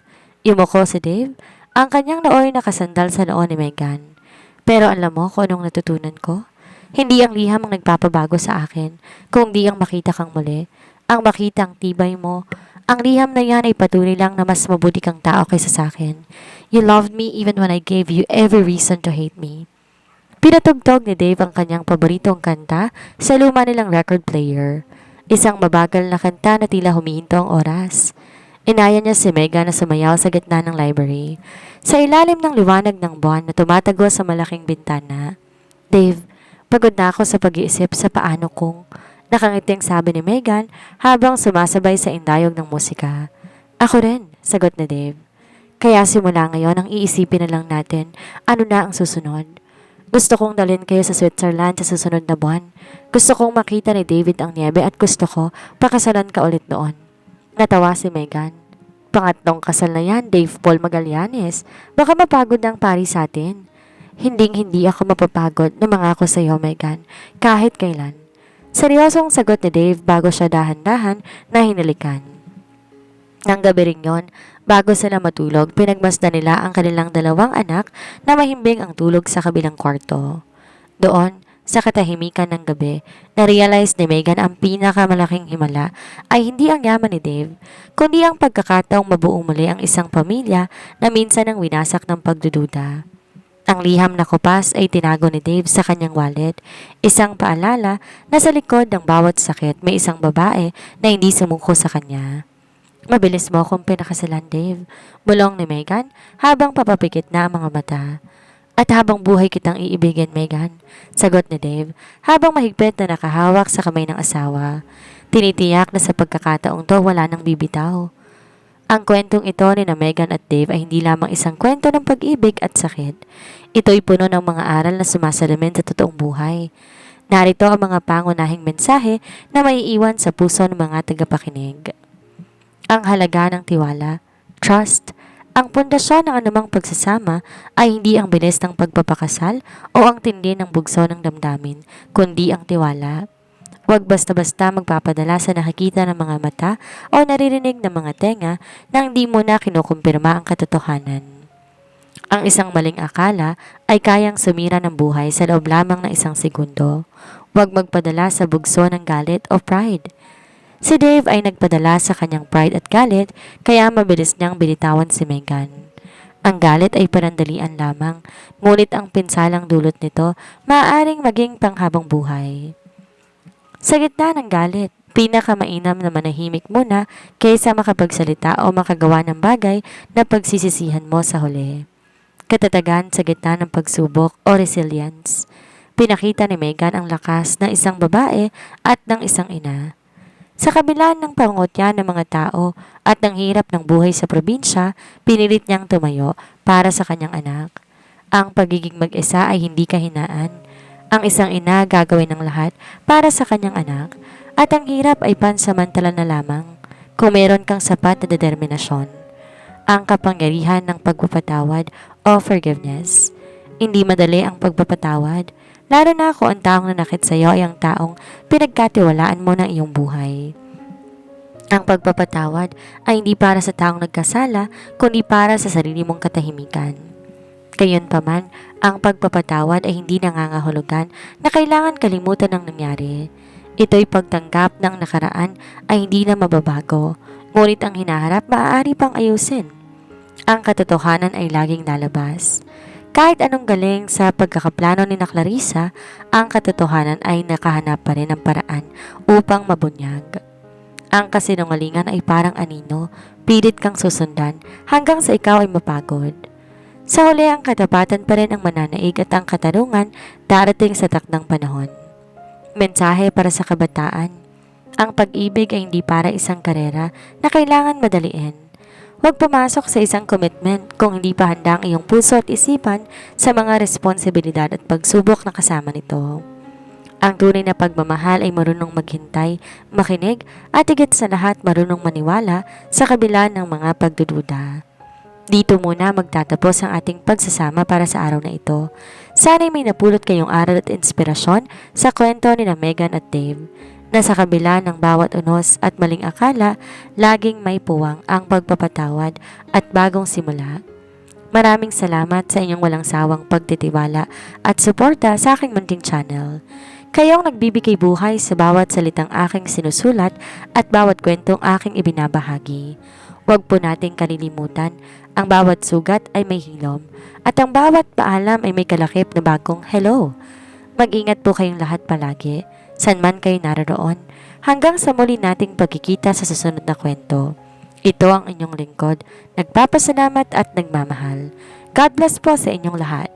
Yumuko si Dave, ang kanyang nooy nakasandal sa noo ni Megan. Pero alam mo kung anong natutunan ko? Hindi ang liham ang nagpapabago sa akin, kundi ang makita kang muli. Ang makita ang tibay mo. Ang liham na yan ay patuloy lang na mas mabuti kang tao kaysa sa akin. You loved me even when I gave you every reason to hate me. Pinatugtog ni Dave ang kanyang paboritong kanta sa luma nilang record player. Isang mabagal na kanta na tila humihinto ang oras. Inaya niya si Megan na sumayaw sa gitna ng library, sa ilalim ng liwanag ng buwan na tumatago sa malaking bintana. Dave, pagod na ako sa pag-iisip sa paano kung, nakangiting sabi ni Megan habang sumasabay sa indayog ng musika. Ako rin, sagot ni Dave. Kaya simula ngayon ang iisipin na lang natin ano na ang susunod. Gusto kong dalhin kayo sa Switzerland sa susunod na buwan. Gusto kong makita ni David ang niebe at gusto ko pakasalan ka ulit noon. Natawa si Megan. Pangatlong kasal na yan, Dave Paul Magallanes. Baka mapagod ang pari sa atin. Hinding-hindi ako mapapagod na mangako sa iyo, Megan, kahit kailan. Seryosong sagot ni Dave bago siya dahan-dahan na hinalikan. Nang gabi rin yon, bago sila matulog, pinagmasdan nila ang kanilang dalawang anak na mahimbing ang tulog sa kabilang kwarto. Doon, Sa katahimikan ng gabi, na-realize ni Megan ang pinakamalaking himala ay hindi ang yaman ni Dave, kundi ang pagkakataong mabuong muli ang isang pamilya na minsan ang winasak ng pagdududa. Ang liham na kupas ay tinago ni Dave sa kanyang wallet, isang paalala na sa likod ng bawat sakit may isang babae na hindi sumuko sa kanya. Mabilis mo akong pinakasalan, Dave, bulong ni Megan habang papapikit na ang mga mata. At habang buhay kitang iibigin, Megan, sagot ni Dave habang mahigpit na nakahawak sa kamay ng asawa. Tinitiyak na sa pagkakataong to wala nang bibitaw. Ang kwentong ito ni na Megan at Dave ay hindi lamang isang kwento ng pag-ibig at sakit. Ito'y puno ng mga aral na sumasalamin sa totoong buhay. Narito ang mga pangunahing mensahe na maiiwan sa puso ng mga tagapakinig. Ang halaga ng tiwala, trust. Ang pundasyon ng anumang pagsasama ay hindi ang bilis ng pagpapakasal o ang tindi ng bugso ng damdamin, kundi ang tiwala. Huwag basta-basta magpapadala sa nakikita ng mga mata o naririnig ng mga tenga nang di mo na kinukumpirma ang katotohanan. Ang isang maling akala ay kayang sumira ng buhay sa loob lamang ng isang segundo. Huwag magpadala sa bugso ng galit o pride. Si Dave ay nagpadala sa kanyang pride at galit kaya mabilis niyang binitawan si Megan. Ang galit ay parandalian lamang, ngunit ang pinsalang dulot nito maaaring maging panghabang buhay. Sa gitna ng galit, pinakamainam na manahimik muna kaysa makapagsalita o makagawa ng bagay na pagsisisihan mo sa huli. Katatagan sa gitna ng pagsubok o resilience. Pinakita ni Megan ang lakas ng isang babae at ng isang ina. Sa kabila ng pangungutya ng mga tao at ng hirap ng buhay sa probinsya, pinilit niyang tumayo para sa kanyang anak. Ang pagiging mag-isa ay hindi kahinaan. Ang isang ina gagawin ng lahat para sa kanyang anak at ang hirap ay pansamantala na lamang kung meron kang sapat na determinasyon. Ang kapangyarihan ng pagpapatawad o forgiveness. Hindi madali ang pagpapatawad. Lalo na kung ang taong nanakit sa iyo ay ang taong pinagkatiwalaan mo ng iyong buhay. Ang pagpapatawad ay hindi para sa taong nagkasala, kundi para sa sarili mong katahimikan. Gayunpaman, ang pagpapatawad ay hindi nangangahulugan na kailangan kalimutan ang nangyari. Ito'y pagtanggap ng nakaraan ay hindi na mababago, ngunit ang hinaharap maaari pang ayusin. Ang katotohanan ay laging lalabas. Kahit anong galing sa pagkakaplano ni na Clarissa, ang katotohanan ay nakahanap pa rin ng paraan upang mabunyag. Ang kasinungalingan ay parang anino, pilit kang susundan hanggang sa ikaw ay mapagod. Sa huli ang katapatan pa rin ang mananaig at ang katarungan darating sa takdang panahon. Mensahe para sa kabataan. Ang pag-ibig ay hindi para isang karera na kailangan madaliin. Huwag pumasok sa isang commitment kung hindi pa handa ang iyong puso at isipan sa mga responsibilidad at pagsubok na kasama nito. Ang tunay na pagmamahal ay marunong maghintay, makinig at higit sa lahat marunong maniwala sa kabila ng mga pagdududa. Dito muna magtatapos ang ating pagsasama para sa araw na ito. Sana'y may napulot kayong aral at inspirasyon sa kwento ni na Megan at Dave. Na sa kabila ng bawat unos at maling akala, laging may puwang ang pagpapatawad at bagong simula. Maraming salamat sa inyong walang sawang pagtitiwala at suporta sa aking munting channel. Kayong nagbibigay buhay sa bawat salitang aking sinusulat at bawat kwentong aking ibinabahagi. Huwag po nating kalilimutan, ang bawat sugat ay may hilom at ang bawat paalam ay may kalakip na bagong hello. Mag-ingat po kayong lahat palagi. San man kayo naroon, hanggang sa muli nating pagkikita sa susunod na kwento. Ito ang inyong lingkod, nagpapasalamat at nagmamahal. God bless po sa inyong lahat.